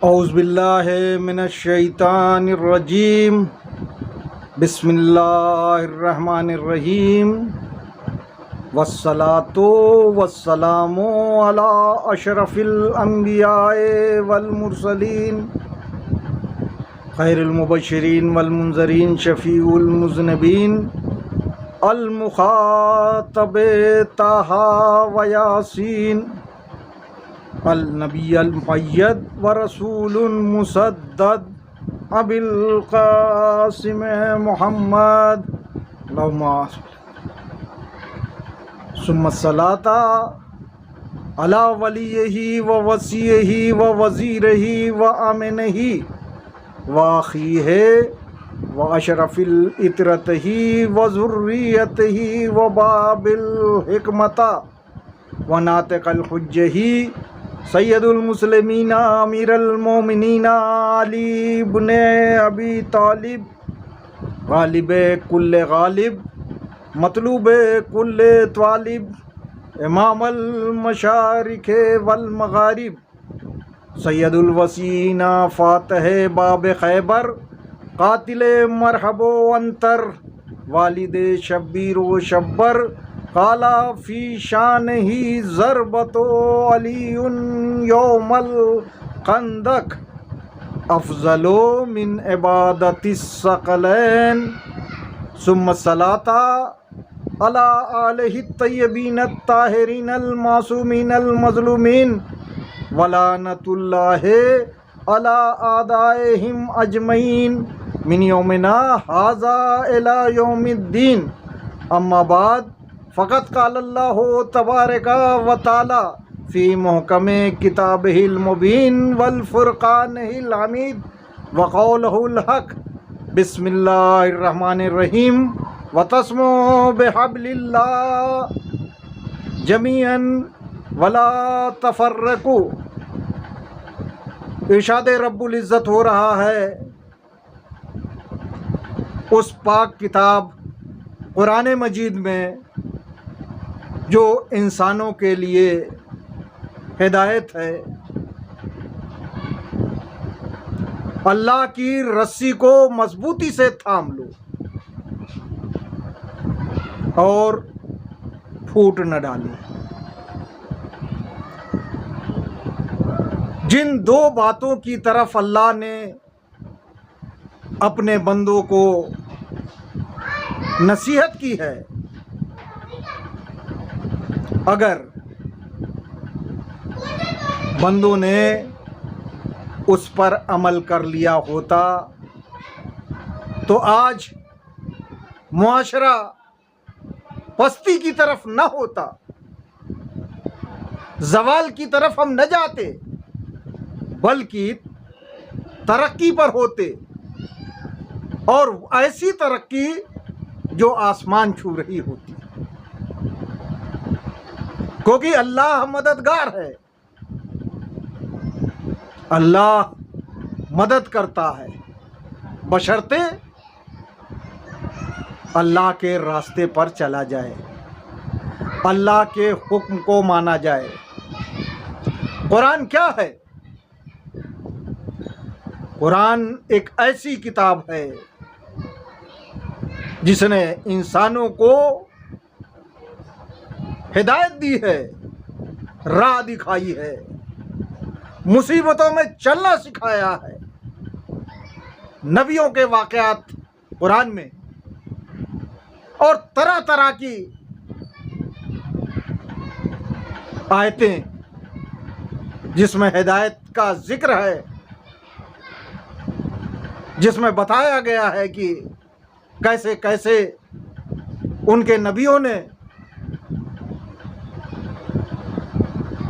औज़ुबिल्लाहि मिनश्शैतानिर्रजीम बिस्मिल्लाहिर्रहमानिर्रहीम वस्सलातु वस्सलामु अला अशरफिल अंबियाए वल मुरसलीन खैरुल मुबश्शिरीन वल मुनज़रीन शफ़ीउल मुज़निबीन अल मुख़ातब ताहा व यासीन अल नबी अल मुक़य्यद व रसूलुन मुसद्दद अबिल क़ासिम मुहम्मद सुम्मा सलाता अला वलियही व वसीयही व वज़ीरही व आमिनही व अख़ीहे व अशरफिल इतरतही व ज़ुर्रियतही व बाबिल हिकमता व नातिक़ल हुज्जही सैयदुल मुस्लिमीन अमीरुल मोमिनीन अली इब्न अबी तालिब गालिब कुल्ले गालिब मतलूब कुल्ले तालिब इमामुल मशारिक़ वल मग़ारिब सैयदुल वसीन फ़ातिह बाब खैबर कातिल मरहबो अंतर वालिद शब्बीर व शब्बर काला फ़ी शान ही ज़रबतो अलीउन यौमल कंदक अफ़ज़लो मिन इबादतिस सकलैन सुम्मा सलाता अला आलिहि तय्यबीन ताहिरीन अल मासूमीन अल मज़लूमीन वलानतुल्लाहि अला आदाइहिम अजमईन मिन यौमिना हाज़ा इला यौमिद्दीन अम्मा बाद फ़क़त क़ालल्लाहु तबारक व तआला फ़ी मुहकमे किताबिहिल मुबीन वल फ़ुरक़ानिहिल हमीद व क़ौलुहुल हक़ बिस्मिल्लाहिर्रहमानिर्रहीम व तस्मो बिहब्लिल्लाह जमीअन वला तफ़र्रक़ू। इरशाद रब्बुल इज़्ज़त हो रहा है उस पाक किताब कुरान मजीद में जो इंसानों के लिए हिदायत है। अल्लाह की रस्सी को मजबूती से थाम लो और फूट न डालो। जिन दो बातों की तरफ अल्लाह ने अपने बंदों को नसीहत की है, अगर बंदों ने उस पर अमल कर लिया होता तो आज मुआशरा पस्ती की तरफ न होता, ज़वाल की तरफ हम न जाते, बल्कि तरक्की पर होते, और ऐसी तरक्की जो आसमान छू रही होती, क्योंकि अल्लाह मददगार है। अल्लाह मदद करता है बशर्ते अल्लाह के रास्ते पर चला जाए, अल्लाह के हुक्म को माना जाए। कुरान क्या है? कुरान एक ऐसी किताब है जिसने इंसानों को हिदायत दी है, राह दिखाई है, मुसीबतों में चलना सिखाया है। नबियों के वाक़यात कुरान में और तरह तरह की आयतें जिसमें हिदायत का जिक्र है, जिसमें बताया गया है कि कैसे कैसे उनके नबियों ने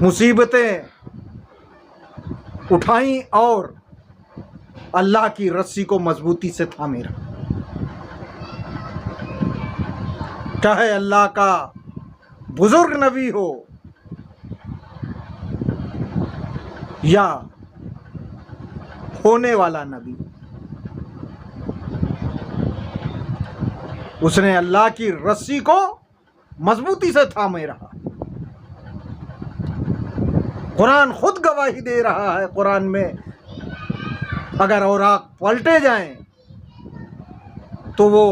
मुसीबतें उठाई और अल्लाह की रस्सी को मजबूती से थामे रखा। चाहे अल्लाह का बुजुर्ग नबी हो या होने वाला नबी, उसने अल्लाह की रस्सी को मजबूती से थामे रहा। कुरान खुद गवाही दे रहा है कुरान में अगर औराक पलटे जाएं तो वो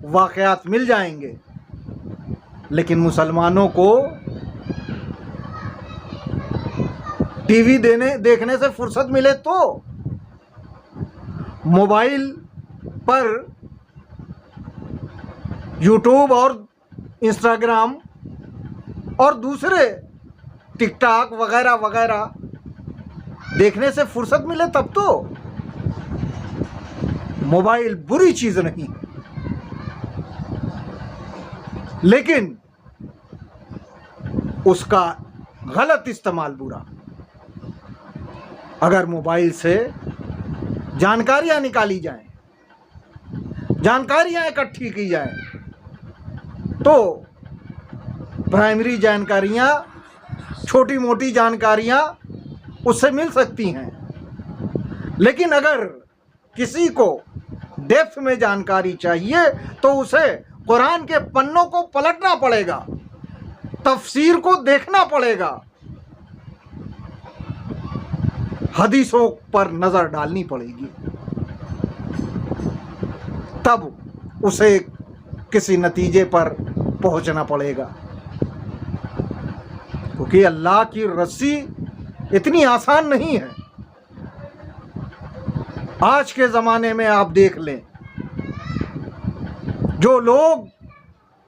वाक़यात मिल जाएंगे, लेकिन मुसलमानों को टीवी देखने से फुर्सत मिले तो मोबाइल पर यूट्यूब और इंस्टाग्राम और दूसरे टिकटॉक वगैरह वगैरह देखने से फुर्सत मिले तब तो। मोबाइल बुरी चीज नहीं, लेकिन उसका गलत इस्तेमाल बुरा। अगर मोबाइल से जानकारियां निकाली जाएं, जानकारियां इकट्ठी की जाएं, तो प्राइमरी जानकारियां, छोटी मोटी जानकारियां उससे मिल सकती हैं। लेकिन अगर किसी को डेप्थ में जानकारी चाहिए तो उसे कुरान के पन्नों को पलटना पड़ेगा, तफसीर को देखना पड़ेगा, हदीसों पर नजर डालनी पड़ेगी, तब उसे किसी नतीजे पर पहुंचना पड़ेगा। क्योंकि अल्लाह की रस्सी इतनी आसान नहीं है। आज के ज़माने में आप देख लें, जो लोग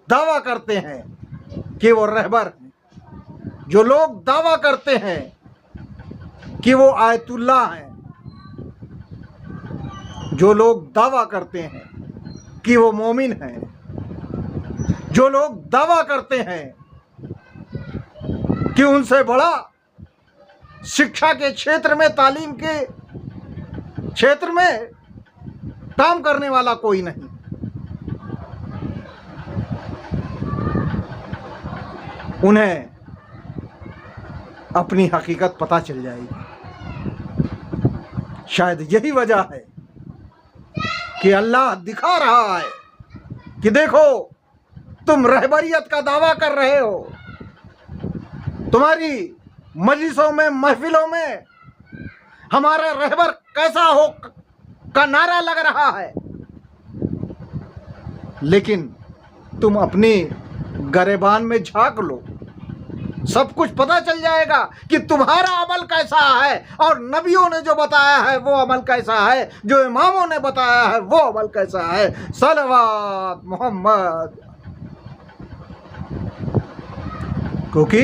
दावा करते हैं कि वो रहबर हैं, जो लोग दावा करते हैं कि वो आयतुल्लाह हैं, जो लोग दावा करते हैं कि वो मोमिन हैं, जो लोग दावा करते हैं कि उनसे बड़ा शिक्षा के क्षेत्र में, तालीम के क्षेत्र में काम करने वाला कोई नहीं, उन्हें अपनी हकीकत पता चल जाएगी। शायद यही वजह है कि अल्लाह दिखा रहा है कि देखो, तुम रहबरियत का दावा कर रहे हो, तुम्हारी मजलिसों में, महफिलों में हमारा रहबर कैसा हो का नारा लग रहा है, लेकिन तुम अपनी गरेबान में झांक लो, सब कुछ पता चल जाएगा कि तुम्हारा अमल कैसा है और नबियों ने जो बताया है वो अमल कैसा है, जो इमामों ने बताया है वो अमल कैसा है। सलवात मोहम्मद। क्योंकि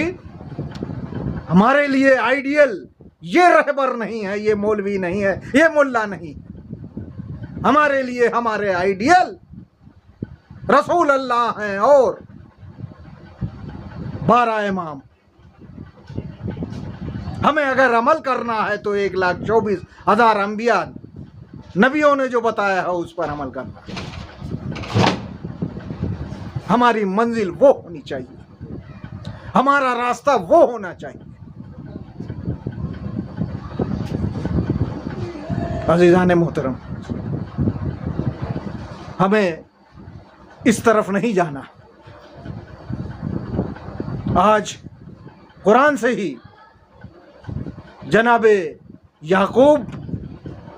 हमारे लिए आइडियल ये रहबर नहीं है, ये मौलवी नहीं है, ये मुल्ला नहीं है। हमारे लिए हमारे आइडियल रसूल अल्लाह हैं और 12 इमाम। हमें अगर अमल करना है तो 1,24,000 अंबिया, नबियों ने जो बताया है उस पर अमल करना है। हमारी मंजिल वो होनी चाहिए, हमारा रास्ता वो होना चाहिए। अज़ीज़ान मोहतरम, हमें इस तरफ नहीं जाना। आज कुरान से ही जनाबे याकूब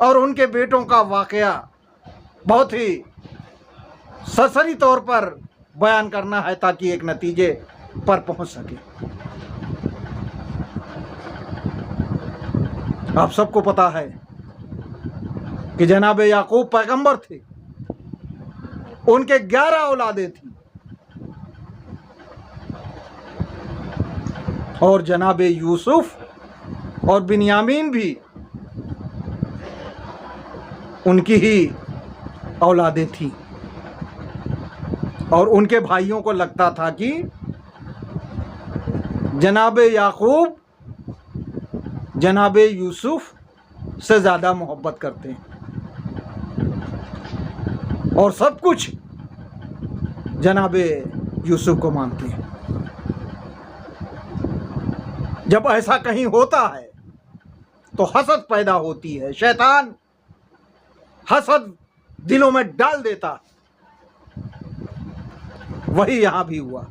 और उनके बेटों का वाक़या बहुत ही सरसरी तौर पर बयान करना है ताकि एक नतीजे पर पहुंच सके। आप सबको पता है कि जनाबे याकूब पैगंबर थे, उनके 11 औलादें थी और जनाबे यूसुफ और बिन्यामीन भी उनकी ही औलादें थी। और उनके भाइयों को लगता था कि जनाबे याकूब जनाबे यूसुफ से ज़्यादा मोहब्बत करते हैं और सब कुछ जनाबे यूसुफ को मानते हैं। जब ऐसा कहीं होता है तो हसद पैदा होती है, शैतान हसद दिलों में डाल देता है। वही यहां भी हुआ।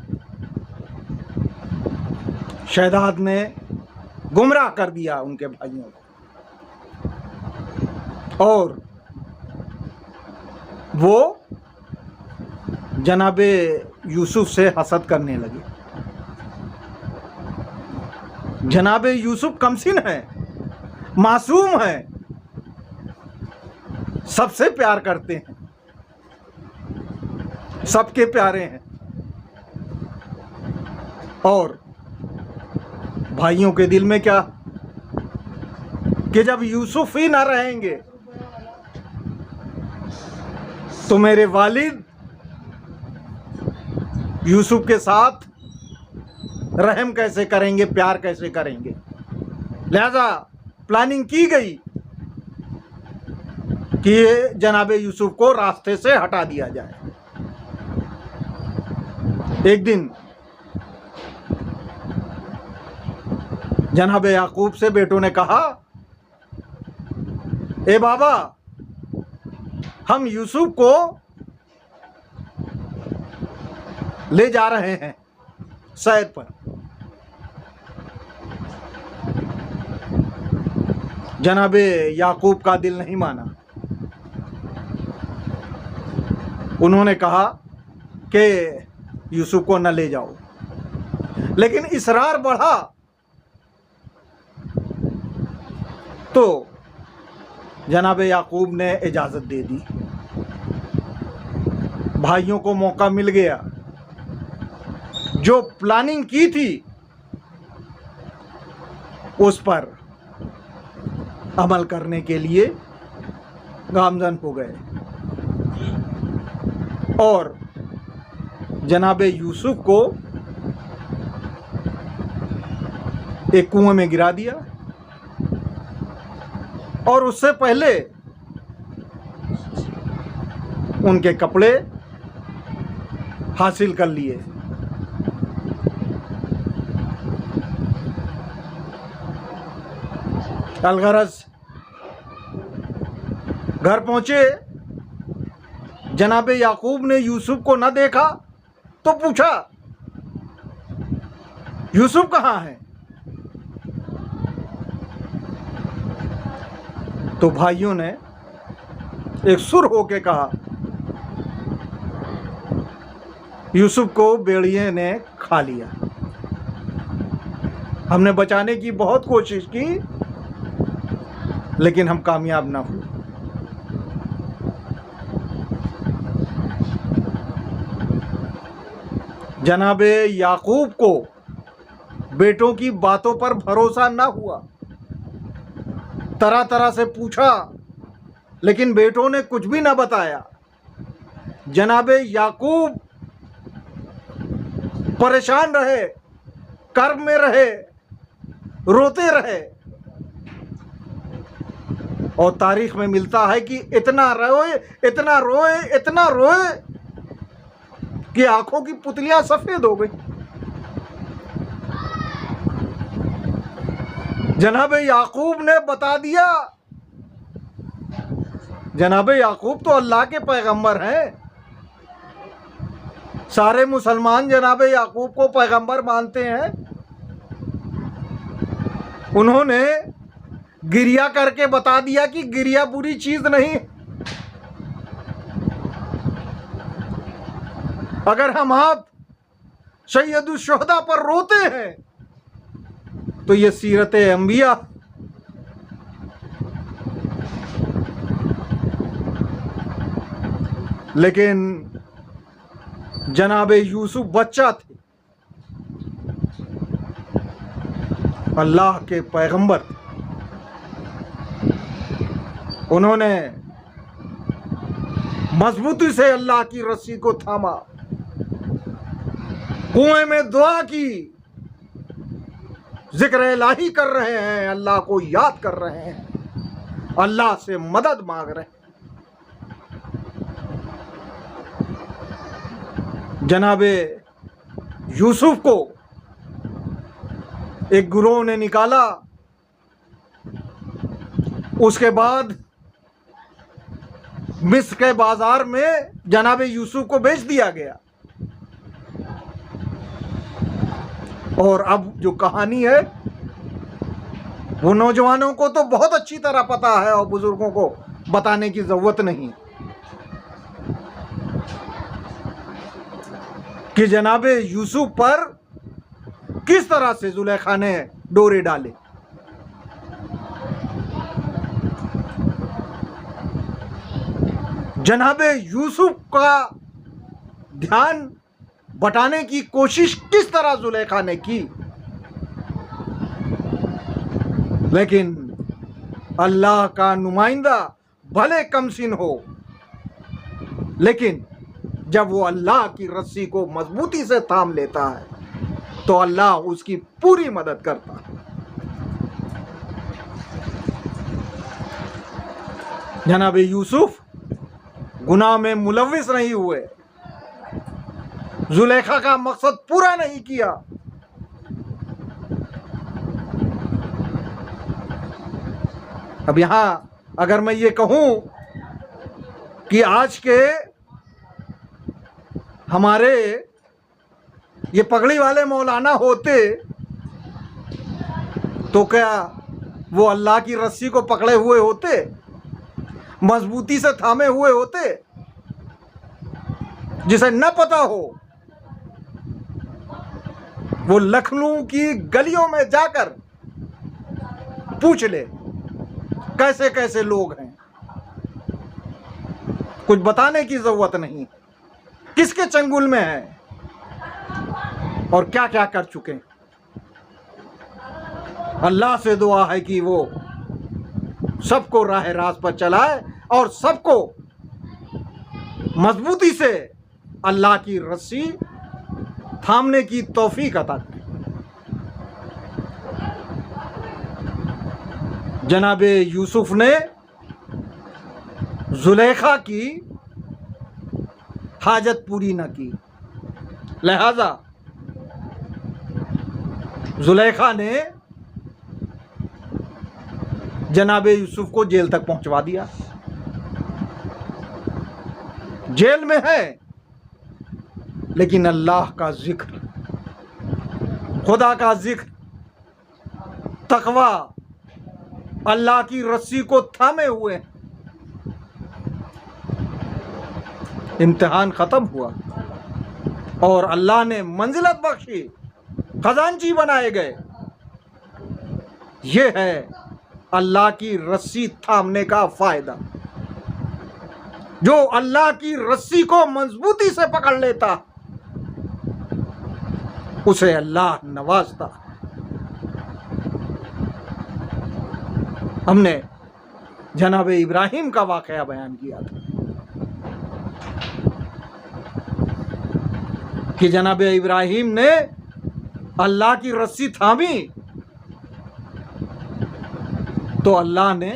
शहदाद ने गुमराह कर दिया उनके भाइयों को और वो जनाबे यूसुफ से हसद करने लगे। जनाबे यूसुफ कमसिन है, मासूम है, सबसे प्यार करते हैं, सबके प्यारे हैं, और भाइयों के दिल में क्या कि जब यूसुफ ही ना रहेंगे तो मेरे वालिद यूसुफ के साथ रहम कैसे करेंगे, प्यार कैसे करेंगे। लिहाजा प्लानिंग की गई कि जनाबे यूसुफ को रास्ते से हटा दिया जाए। एक दिन जनाबे याकूब से बेटों ने कहा, ए बाबा, हम यूसुफ को ले जा रहे हैं सैर पर। जनाबे याकूब का दिल नहीं माना। उन्होंने कहा कि यूसुफ को न ले जाओ, लेकिन इसरार बढ़ा तो जनाबे याकूब ने इजाज़त दे दी। भाइयों को मौका मिल गया, जो प्लानिंग की थी उस पर अमल करने के लिए गामजन हो गए और जनाबे यूसुफ को एक कुएं में गिरा दिया और उससे पहले उनके कपड़े हासिल कर लिए। अलगरज घर पहुंचे, जनाबे याकूब ने यूसुफ को न देखा तो पूछा, यूसुफ कहाँ है? तो भाइयों ने एक सुर होके कहा, यूसुफ को भेड़िए ने खा लिया। हमने बचाने की बहुत कोशिश की लेकिन हम कामयाब ना हुए। जनाबे याकूब को बेटों की बातों पर भरोसा ना हुआ। तरह तरह से पूछा लेकिन बेटों ने कुछ भी ना बताया। जनाबे याकूब परेशान रहे, कर्ब में रहे, रोते रहे और तारीख में मिलता है कि इतना रोए, इतना रोए, इतना रोए कि आंखों की पुतलियां सफेद हो गई। जनाबे याकूब ने बता दिया। जनाबे याकूब तो अल्लाह के पैगंबर हैं। सारे मुसलमान जनाबे याकूब को पैगंबर मानते हैं। उन्होंने गिरिया करके बता दिया कि गिरिया बुरी चीज नहीं। अगर हम आप सैयदुश शुहदा पर रोते हैं तो ये सीरत अंबिया। लेकिन जनाबे यूसुफ बच्चा थे, अल्लाह के पैगंबर थे। उन्होंने मजबूती से अल्लाह की रस्सी को थामा, कुएं में दुआ की, जिक्र इलाही कर रहे हैं, अल्लाह को याद कर रहे हैं, अल्लाह से मदद मांग रहे हैं। जनाबे यूसुफ को एक गुरोह ने निकाला। उसके बाद मिस्र के बाजार में जनाबे यूसुफ को बेच दिया गया। और अब जो कहानी है वो नौजवानों को तो बहुत अच्छी तरह पता है और बुजुर्गों को बताने की जरूरत नहीं कि जनाबे यूसुफ पर किस तरह से जुलेखा ने डोरे डाले। जनाबे यूसुफ का ध्यान बटाने की कोशिश किस तरह जुलेखा ने की, लेकिन अल्लाह का नुमाइंदा भले कमसिन हो, लेकिन जब वो अल्लाह की रस्सी को मजबूती से थाम लेता है तो अल्लाह उसकी पूरी मदद करता है। जनाबे यूसुफ गुनाह में मुलव्विस नहीं हुए, जुलेखा का मकसद पूरा नहीं किया। अब यहां अगर मैं ये कहूं कि आज के हमारे ये पगड़ी वाले मौलाना होते तो क्या वो अल्लाह की रस्सी को पकड़े हुए होते, मजबूती से थामे हुए होते? जिसे न पता हो वो लखनऊ की गलियों में जाकर पूछ ले कैसे कैसे लोग हैं। कुछ बताने की जरूरत नहीं, किसके चंगुल में है और क्या क्या कर चुके। अल्लाह से दुआ है कि वो सबको राह रास्त पर चलाए और सबको मजबूती से अल्लाह की रस्सी थामने की तौफीक अता करे। जनाबे यूसुफ ने जुलेखा की हाजत पूरी न की, लिहाजा जुलेखा ने जनाबे यूसुफ को जेल तक पहुंचवा दिया। जेल में है लेकिन अल्लाह का जिक्र, खुदा का जिक्र, तकवा, अल्लाह की रस्सी को थामे हुए। इम्तिहान खत्म हुआ और अल्लाह ने मंजिलत बख्शी, खजानची बनाए गए। यह है अल्लाह की रस्सी थामने का फायदा। जो अल्लाह की रस्सी को मजबूती से पकड़ लेता उसे अल्लाह नवाजता। हमने जनाबे इब्राहिम का वाकया बयान किया था कि जनाबे इब्राहिम ने अल्लाह की रस्सी थामी तो अल्लाह ने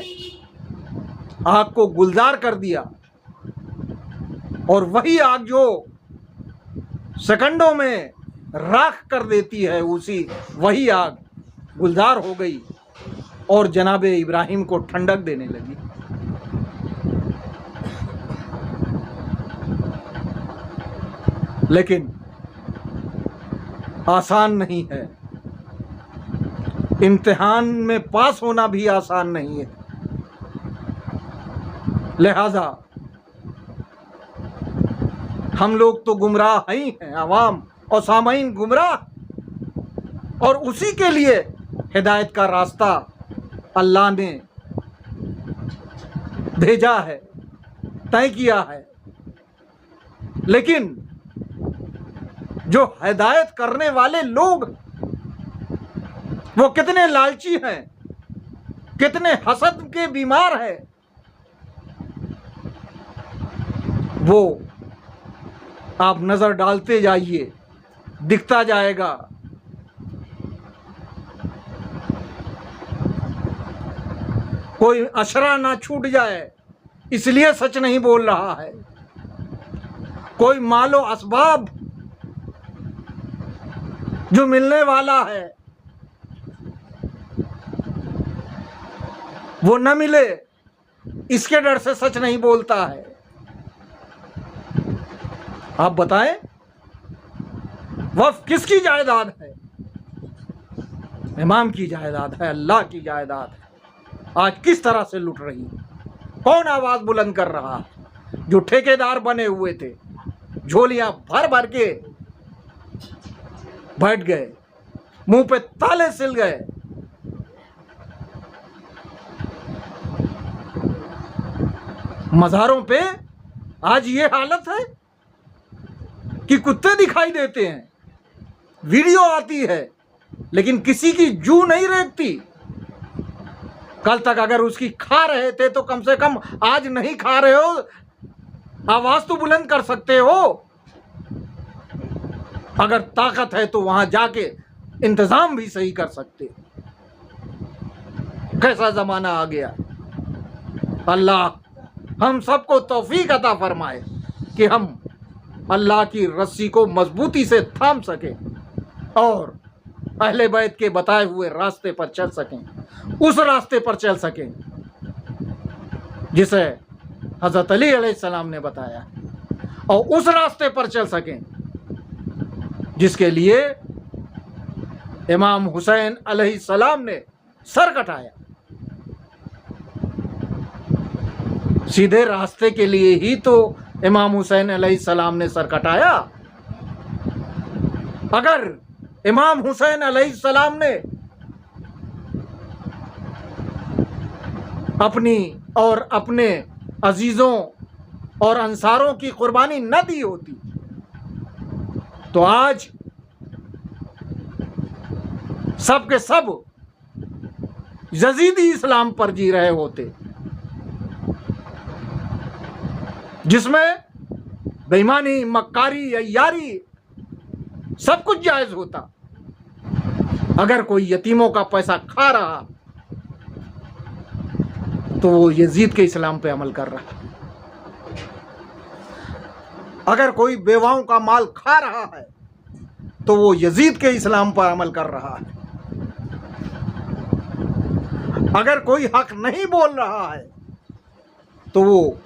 आग को गुलजार कर दिया, और वही आग जो सेकंडों में राख कर देती है, उसी वही आग गुलजार हो गई और जनाबे इब्राहिम को ठंडक देने लगी। लेकिन आसान नहीं है, इम्तिहान में पास होना भी आसान नहीं है। लिहाजा हम लोग तो गुमराह ही हैं, अवाम और सामाईन गुमराह, और उसी के लिए हिदायत का रास्ता अल्लाह ने भेजा है, तय किया है। लेकिन जो हिदायत करने वाले लोग वो कितने लालची हैं, कितने हसद के बीमार हैं, वो आप नजर डालते जाइए, दिखता जाएगा। कोई अशरा ना छूट जाए इसलिए सच नहीं बोल रहा है, कोई मालो असबाब जो मिलने वाला है वो न मिले इसके डर से सच नहीं बोलता है। आप बताएं, वक्फ किसकी जायदाद है? इमाम की जायदाद है, अल्लाह की जायदाद है। आज किस तरह से लुट रही है। कौन आवाज बुलंद कर रहा है? जो ठेकेदार बने हुए थे, झोलियां भर भर के बैठ गए, मुंह पे ताले सिल गए। मज़ारों पे आज ये हालत है कि कुत्ते दिखाई देते हैं, वीडियो आती है, लेकिन किसी की जू नहीं रेंगती। कल तक अगर उसकी खा रहे थे तो कम से कम आज नहीं खा रहे हो, आवाज तो बुलंद कर सकते हो। अगर ताकत है तो वहां जाके इंतजाम भी सही कर सकते। कैसा जमाना आ गया। अल्लाह हम सबको तौफीक अता फरमाए कि हम अल्लाह की रस्सी को मजबूती से थाम सकें और अहले बैत के बताए हुए रास्ते पर चल सकें, उस रास्ते पर चल सकें जिसे हज़रत अली अलैहिस्सलाम ने बताया, और उस रास्ते पर चल सकें जिसके लिए इमाम हुसैन अलैहिस्सलाम ने सर कटाया। सीधे रास्ते के लिए ही तो इमाम हुसैन अलैहिस्सलाम ने सर कटाया। अगर इमाम हुसैन अलैहिस्सलाम ने अपनी और अपने अजीजों और अंसारों की कुर्बानी न दी होती तो आज सब के सब यजीदी इस्लाम पर जी रहे होते, जिसमें बेईमानी, मक्कारी, अय्यारी सब कुछ जायज होता। अगर कोई यतीमों का पैसा खा रहा तो वो यजीद के इस्लाम पे अमल कर रहा। अगर कोई बेवाओं का माल खा रहा है तो वो यजीद के इस्लाम पर अमल कर रहा है। अगर कोई हक नहीं बोल रहा है तो वो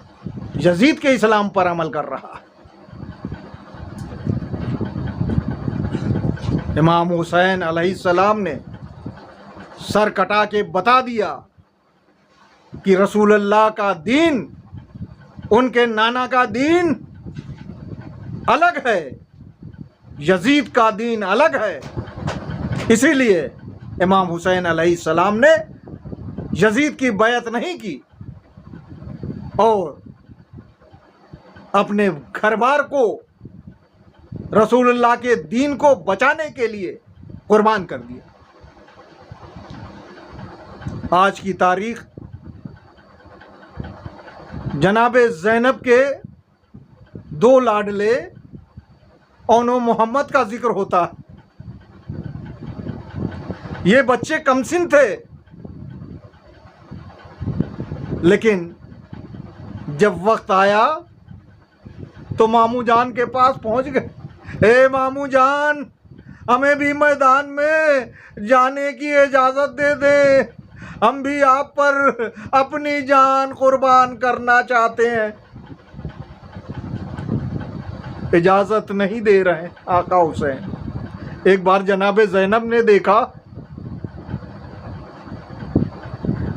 यजीद के इस्लाम पर अमल कर रहा है। इमाम हुसैन अलैहिस्सलाम ने सर कटा के बता दिया कि रसूलुल्लाह का दीन, उनके नाना का दीन अलग है, यजीद का दीन अलग है। इसीलिए इमाम हुसैन अलैहिस्सलाम ने यजीद की बैत नहीं की और अपने घरबार को रसूलुल्लाह के दीन को बचाने के लिए कुर्बान कर दिया। आज की तारीख जनाबे ज़ैनब के दो लाडले ओनो मोहम्मद का जिक्र होता है। ये बच्चे कमसिन थे, लेकिन जब वक्त आया तो मामू जान के पास पहुंच गए। ए मामू जान, हमें भी मैदान में जाने की इजाज़त दे दे, हम भी आप पर अपनी जान कुर्बान करना चाहते हैं। इजाज़त नहीं दे रहे आका हुसैन। एक बार जनाबे ज़ैनब ने देखा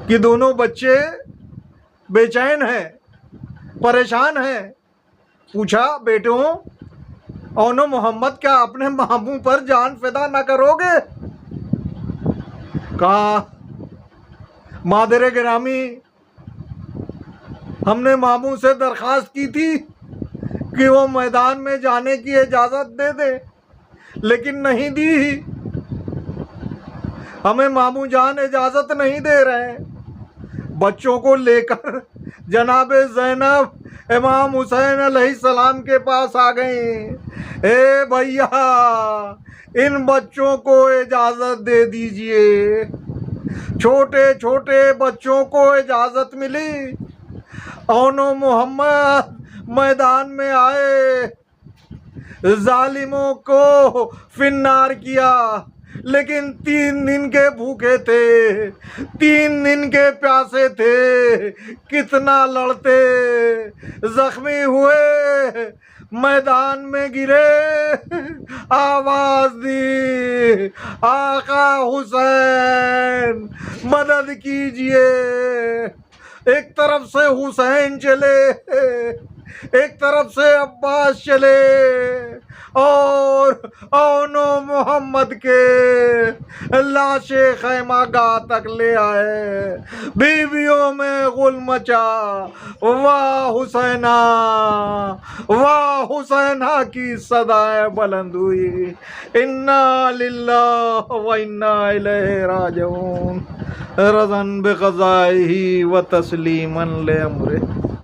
कि दोनों बच्चे बेचैन हैं, परेशान हैं। पूछा, बेटों ओनो मोहम्मद, क्या अपने मामू पर जान फिदा न करोगे? कहा, मादरे गिरामी, हमने मामू से दरख्वास्त की थी कि वो मैदान में जाने की इजाज़त दे दे, लेकिन नहीं दी। हमें मामू जान इजाज़त नहीं दे रहे। बच्चों को लेकर जनाबे ज़ैनब इमाम हुसैन अलैहिस्सलाम के पास आ गई। ए भैया, इन बच्चों को इजाज़त दे दीजिए। छोटे छोटे बच्चों को इजाज़त मिली। ओनो मोहम्मद मैदान में आए, जालिमों को फिन्नार किया, लेकिन 3 दिन के भूखे थे, 3 दिन के प्यासे थे। कितना लड़ते, जख्मी हुए, मैदान में गिरे, आवाज दी, आका हुसैन मदद कीजिए। एक तरफ से हुसैन चले, एक तरफ से अब्बास चले, और औनो मोहम्मद के लाशे खैमागाह तक ले आए। बीवियों में गुल मचा, वाह हुसैना, वाह हुसैना की सदाएं बुलंद हुई। इन्ना लिल्लाह व इन्ना इलैहि राजिऊन, रज़न बिक़ज़ाइही व तस्लीमन ले अम्रे।